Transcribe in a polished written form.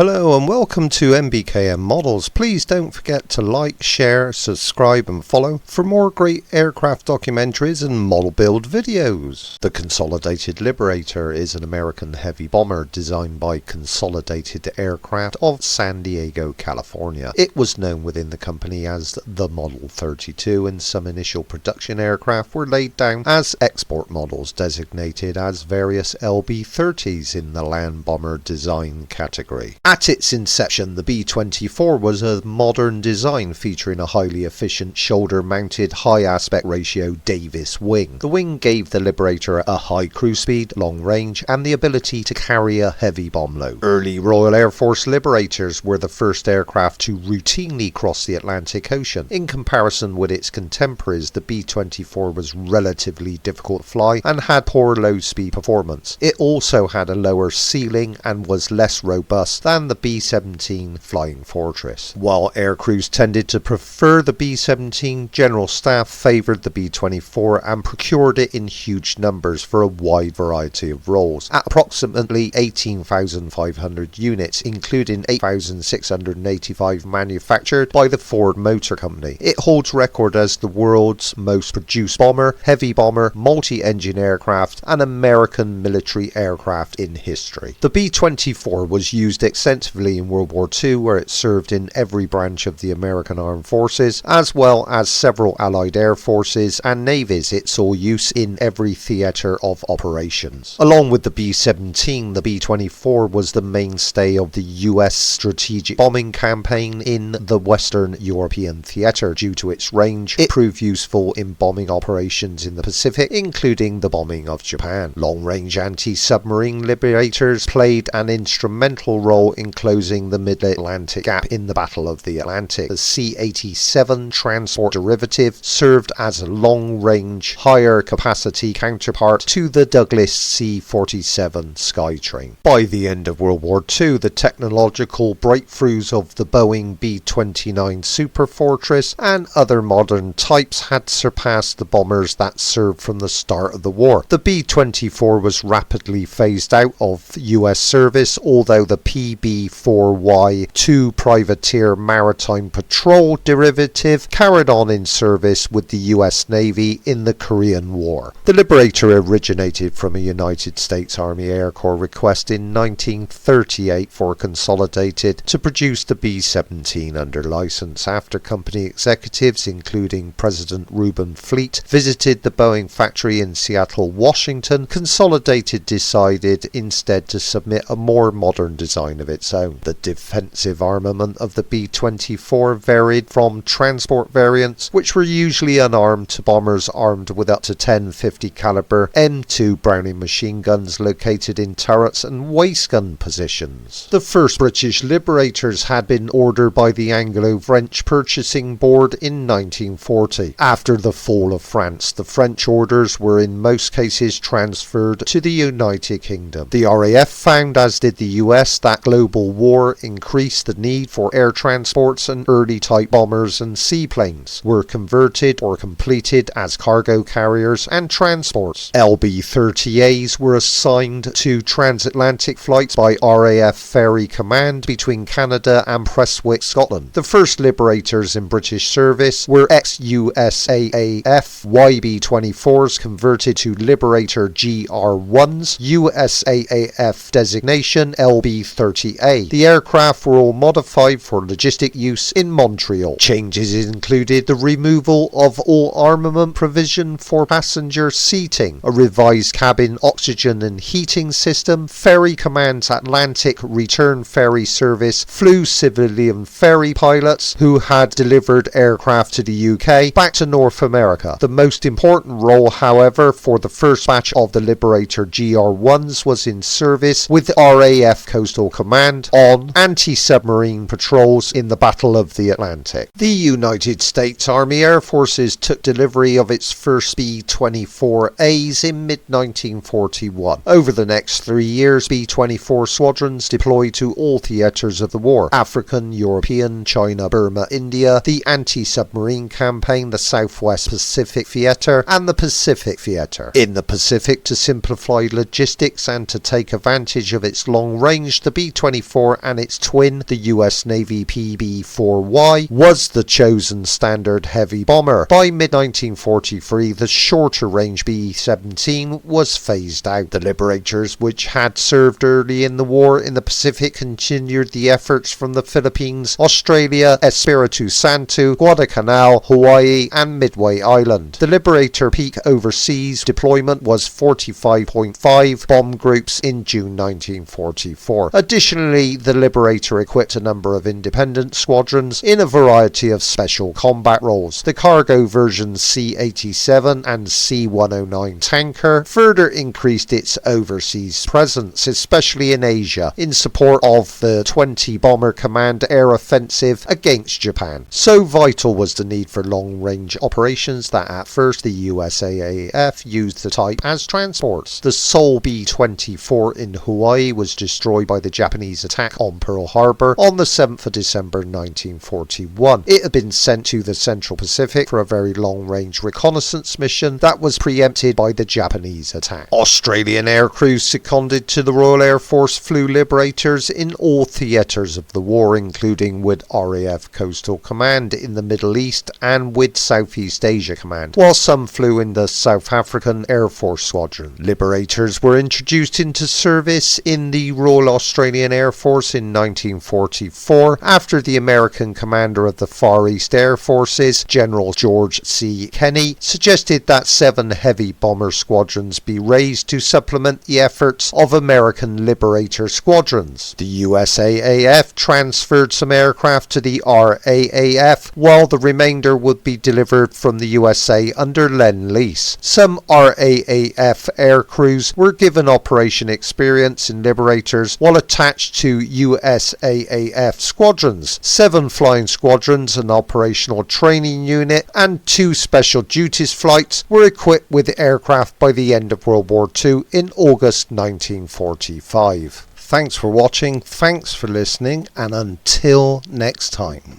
Hello and welcome to MBKM Models. Please don't forget to like, share, subscribe and follow for more great aircraft documentaries and model build videos. The Consolidated Liberator is an American heavy bomber designed by Consolidated Aircraft of San Diego, California. It was known within the company as the Model 32, and some initial production aircraft were laid down as export models designated as various LB-30s in the land bomber design category. At its inception, the B-24 was a modern design featuring a highly efficient shoulder-mounted high aspect ratio Davis wing. The wing gave the Liberator a high cruise speed, long range, and the ability to carry a heavy bomb load. Early Royal Air Force Liberators were the first aircraft to routinely cross the Atlantic Ocean. In comparison with its contemporaries, the B-24 was relatively difficult to fly and had poor low speed performance. It also had a lower ceiling and was less robust than the B-17 Flying Fortress. While aircrews tended to prefer the B-17, General Staff favoured the B-24 and procured it in huge numbers for a wide variety of roles, at approximately 18,500 units, including 8,685 manufactured by the Ford Motor Company. It holds record as the world's most produced bomber, heavy bomber, multi-engine aircraft, and American military aircraft in history. The B-24 was used extensively in World War II, where it served in every branch of the American Armed Forces, as well as several Allied Air Forces and Navies. It saw use in every theatre of operations. Along with the B-17, the B-24 was the mainstay of the US strategic bombing campaign in the Western European theatre. Due to its range, it proved useful in bombing operations in the Pacific, including the bombing of Japan. Long-range anti-submarine liberators played an instrumental role in closing the mid-Atlantic gap in the Battle of the Atlantic. The C-87 transport derivative served as a long-range, higher-capacity counterpart to the Douglas C-47 Skytrain. By the end of World War II, the technological breakthroughs of the Boeing B-29 Superfortress and other modern types had surpassed the bombers that served from the start of the war. The B-24 was rapidly phased out of US service, although the PB-4Y-2 privateer maritime patrol derivative carried on in service with the US Navy in the Korean War. The Liberator originated from a United States Army Air Corps request in 1938 for Consolidated to produce the B-17 under license. After company executives, including President Reuben Fleet, visited the Boeing factory in Seattle, Washington, Consolidated decided instead to submit a more modern design of its own. The defensive armament of the B-24 varied from transport variants, which were usually unarmed, to bombers armed with up to 10 50 caliber M2 Browning machine guns located in turrets and waist gun positions. The first British Liberators had been ordered by the Anglo-French Purchasing Board in 1940. After the fall of France, the French orders were in most cases transferred to the United Kingdom. The RAF found, as did the US, that global war increased the need for air transports, and early type bombers and seaplanes were converted or completed as cargo carriers and transports. LB-30As were assigned to transatlantic flights by RAF Ferry Command between Canada and Prestwick, Scotland. The first Liberators in British service were ex-USAAF YB-24s converted to Liberator GR1s, USAAF designation LB-30A. The aircraft were all modified for logistic use in Montreal. Changes included the removal of all armament provision for passenger seating, a revised cabin oxygen and heating system. Ferry Command's Atlantic return ferry service flew civilian ferry pilots who had delivered aircraft to the UK back to North America. The most important role, however, for the first batch of the Liberator GR1s was in service with RAF Coastal Command on anti-submarine patrols in the Battle of the Atlantic. The United States Army Air Forces took delivery of its first B-24As in mid-1941. Over the next 3 years, B-24 squadrons deployed to all theatres of the war: African, European, China, Burma, India, the anti-submarine campaign, the Southwest Pacific Theatre, and the Pacific Theatre. In the Pacific, to simplify logistics and to take advantage of its long range, the B-24 B-24 and its twin, the US Navy PB-4Y, was the chosen standard heavy bomber. By mid-1943, the shorter range B-17 was phased out. The Liberators, which had served early in the war in the Pacific, continued the efforts from the Philippines, Australia, Espiritu Santo, Guadalcanal, Hawaii and Midway Island. The Liberator peak overseas deployment was 45.5 bomb groups in June 1944. Additionally, the Liberator equipped a number of independent squadrons in a variety of special combat roles. The cargo version C-87 and C-109 tanker further increased its overseas presence, especially in Asia, in support of the 20 Bomber Command air offensive against Japan. So vital was the need for long-range operations that at first the USAAF used the type as transports. The sole B-24 in Hawaii was destroyed by the Japanese attack on Pearl Harbor on the 7th of December 1941. It had been sent to the Central Pacific for a very long-range reconnaissance mission that was preempted by the Japanese attack. Australian aircrews seconded to the Royal Air Force flew Liberators in all theatres of the war, including with RAF Coastal Command in the Middle East and with Southeast Asia Command, while some flew in the South African Air Force Squadron. Liberators were introduced into service in the Royal Australian Air Force in 1944 after the American commander of the Far East Air Forces, General George C. Kenney, suggested that 7 heavy bomber squadrons be raised to supplement the efforts of American Liberator squadrons. The USAAF transferred some aircraft to the RAAF, while the remainder would be delivered from the USA under Lend-Lease. Some RAAF aircrews were given operation experience in Liberators while attached to USAAF squadrons. 7 flying squadrons, an operational training unit and 2 special duties flights were equipped with aircraft by the end of World War II in August 1945. Thanks for watching, thanks for listening, and until next time.